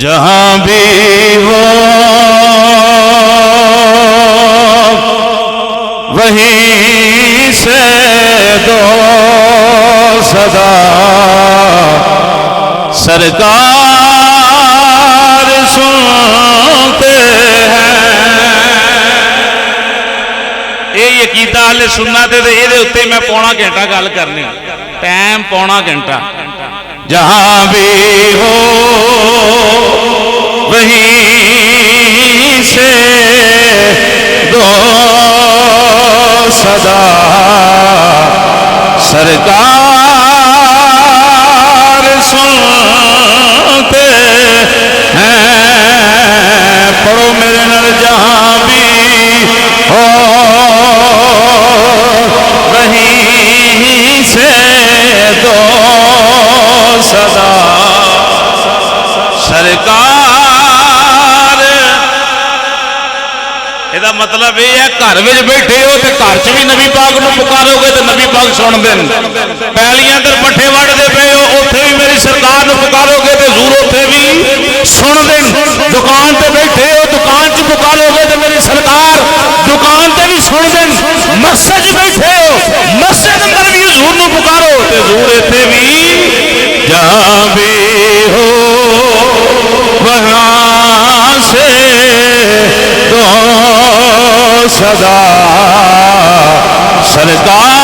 جہاں بھی ہو وہیں سے دو صدا سرکار سنتے ہیں۔ یہ عقیدہ اہل سنت ہے، یہ اتنے میں پونا گھنٹہ گل کرنی، ٹائم پونا گھنٹہ۔ جہاں بھی ہو وہیں سے دو صدا سرکار سنتے ہیں۔ پڑھو میرے نال، جہاں بھی ہو وہیں سے دو صدا سرکار۔ یہ مطلب یہ ہے گھر میں بیٹھے ہو تو گھر چ بھی نبی پاک نو پکارو گے تو نبی پاک سن دین۔ پیلیاں اندر پٹھے وڑھتے پے ہو اوتھے بھی میری سرکار نو پکارو گے تو حضور اوتھے بھی سن دین۔ دکان تے بیٹھے ہو دکان چ پکارو گے تو میری سرکار دکان تے بھی سن دین۔ مسجد بیٹھے ہو مسجد اندر بھی حضور نو پکارو تو حضور ایتھے بھی۔ جہاں بھی ہو وہاں سے دو صدا سرکار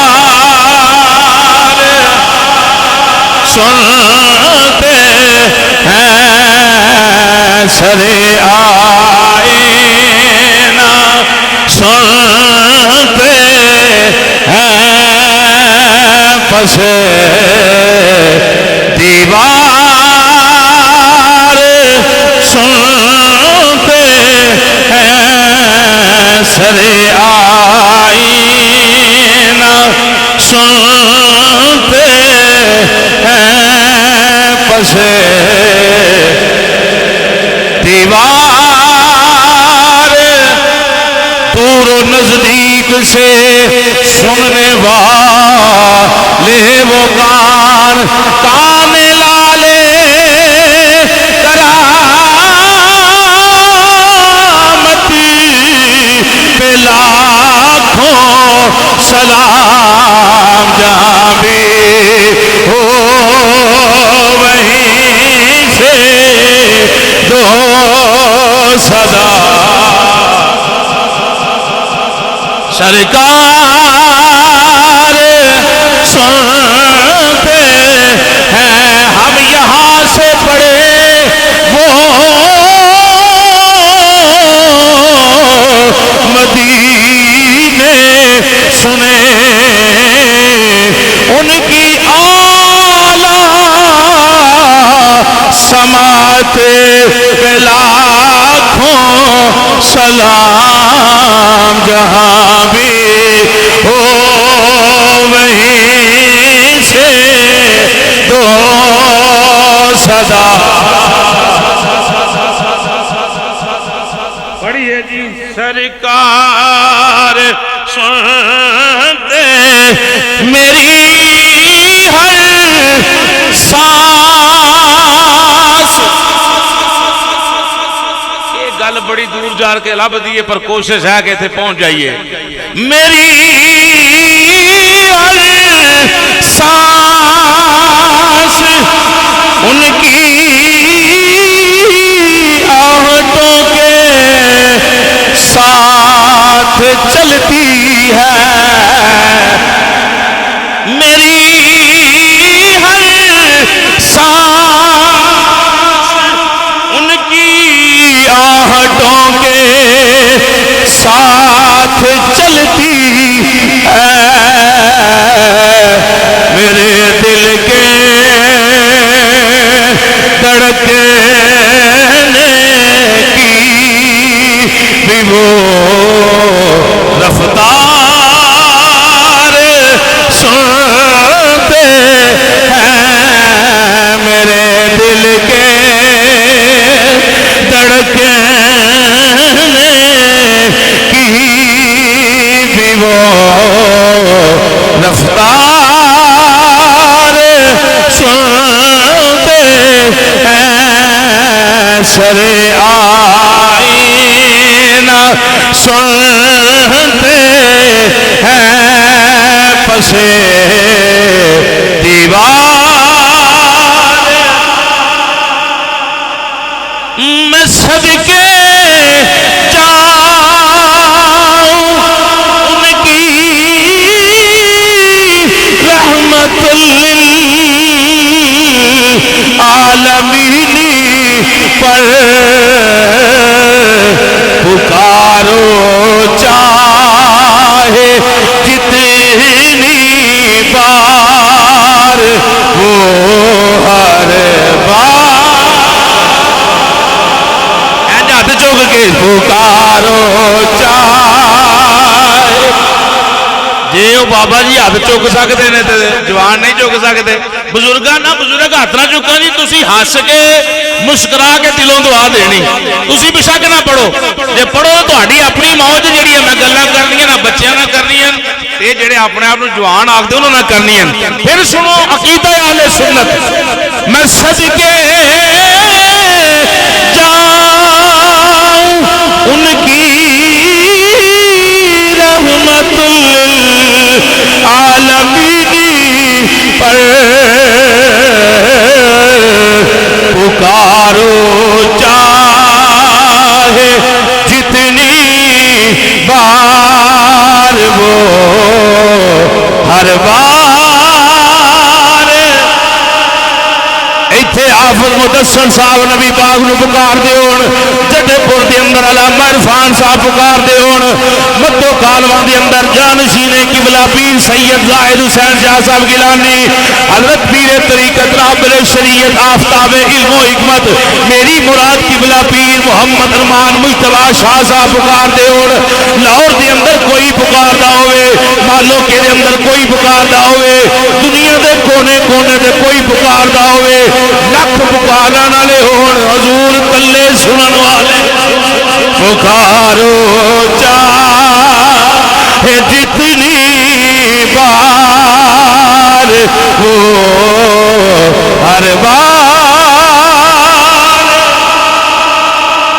سنتے ہیں۔ سرے آئینہ سنتے ہیں، پس دیوار سنتے ہیں۔ سرے آئینہ سنتے ہیں، پس دیوار دور و نزدیک سے سننے والے وہ کان لالے پہ لاکھوں سلام۔ جہاں بھی ہو وہیں سے دو صدا سرکار سنتے ہیں۔ ہم یہاں سے پڑھے وہ مدینے سنے، ان کی اعلیٰ سماعت پہ لاکھوں سلام۔ جہاں بھی ہو وہیں سے دو صدا۔ پڑھیے جی۔ سرکار سنتے میری ہر سانس۔ یہ گل بڑی دور جا کے لب دیئے پر کوشش ہے کہ اتنے پہنچ جائیے۔ میری ہر سانس ان کی آہٹوں کے ساتھ چلتی ہے۔ میری ہر سانس ان کی آہٹوں کے ساتھ چلتی ہے۔ میرے دل کے دھڑکنے کی بھی وہ رفتار سنتے ہیں۔ میرے دل کے دھڑکنے کی سرے آئینہ سنتے ہیں پسے دیوار میں صدقے جاؤں ان کی رحمت للعالمین پر پکارو چاہے جتنی بار وہ ہر بار ہاتھ چوک کے پکارو چاہے جی وہ بابا جی ہاتھ چک سکتے ہیں تو جوان نہیں چک سکتے بزرگاں نہ بزرگ ہاتھ نہ چکا جی تسی ہس کے مسکرا کے دلوں دعا دینی تسی بشک نہ پڑھو جے پڑھو تو اپنی موج جہی ہے میں گلاں کرنی نہ بچیاں نہ کرنی یہ جڑے اپنے آپ جوان آختے انہوں نہ کرنی پھر سنو عقیدہ اہل سنت میں صدقے جاؤں ان کی رحمت للعالمین پر پکارو چاہے جتنی بار وہ ہر بار ایتھے حافظ مدثر صاحب نبی پاک نو پکار دے ہون جڈے پور دے اندر علامہ عرفان صاحب پکار دے ہون مدو کالواں دے اندر جانشین قبلہ پیر سید زاہد حسین شاہ صاحب گیلانی حضرت پیر طریقت رابر شریعت آفتاب علم و حکمت میری مراد قبلہ پیر محمد ارمان مجتبی شاہ صاحب پکار دے ہون لاہور دے اندر کوئی پکار دا ہوئے مالو کے دے اندر کوئی پکار دا ہوئے دنیا دے کونے کونے دے کوئی پکار دا ہوئے لکھ پکارا نالے ہون حضور کلے سنن والے پکارو چاہے جتنی بار وہ ہر بار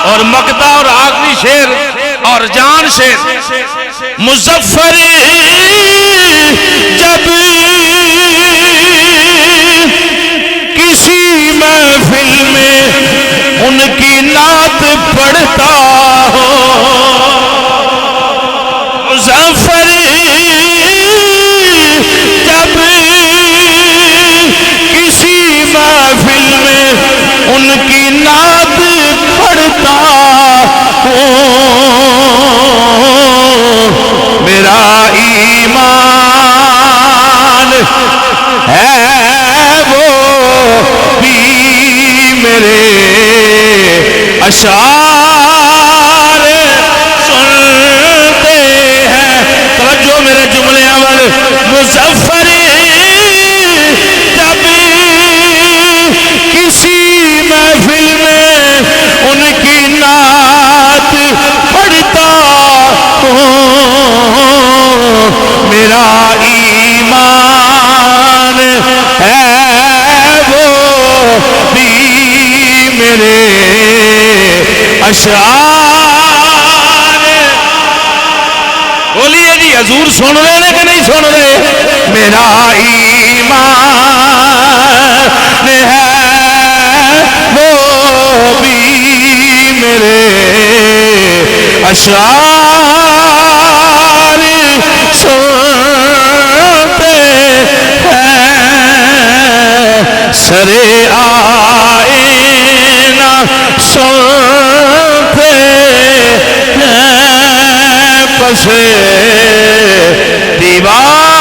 اور مقطع اور آخری شعر اور جان شعر مظفر جب کسی محفل میں ان کی نعت پڑھتا ہو مظفر جب کسی محفل میں ان کی نعت پڑھتا ہو میرا ایمان ہے وہ بھی میرے اشعار سنتے ہیں توجہ میرے جملے اول مظفر جب کسی محفل میں ان کی نعت پڑھتا ہوں میرا ایمان ہے وہ بھی میرے اشعار بولیے جی حضور سن رہے ہیں کہ نہیں سن رہے میرا ایمان ہے وہ بھی میرے اشعار سنتے ہیں سرے آئینہ سنتے ہیں پسے دیوار